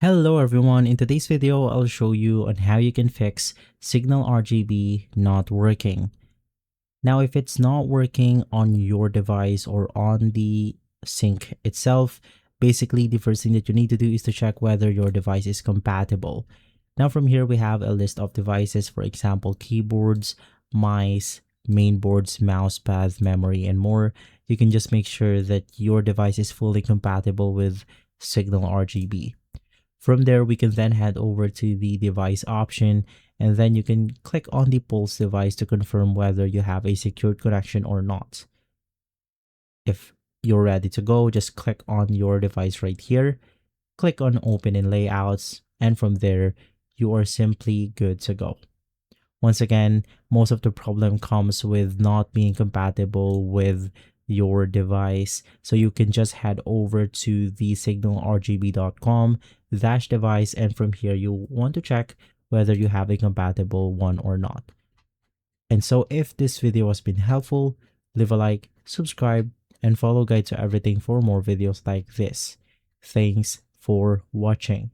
Hello everyone, in today's video I'll show you on how you can fix SignalRGB not working. Now if it's not working on your device or on the sync itself, basically the first thing that you need to do is to check whether your device is compatible. Now from here we have a list of devices, for example keyboards, mice, mainboards, mousepad, memory, and more. You can just make sure that your device is fully compatible with SignalRGB. From there, we can then head over to the device option, and then you can click on the Pulse device to confirm whether you have a secured connection or not. If you're ready to go, just click on your device right here, click on Open in Layouts, and from there, you are simply good to go. Once again, most of the problem comes with not being compatible with your device. So you can just head over to the signalrgb.com device, and from here you want to check whether you have a compatible one or not. And so if this video has been helpful, leave a like, subscribe, and follow Guide to Everything for more videos like this. Thanks for watching.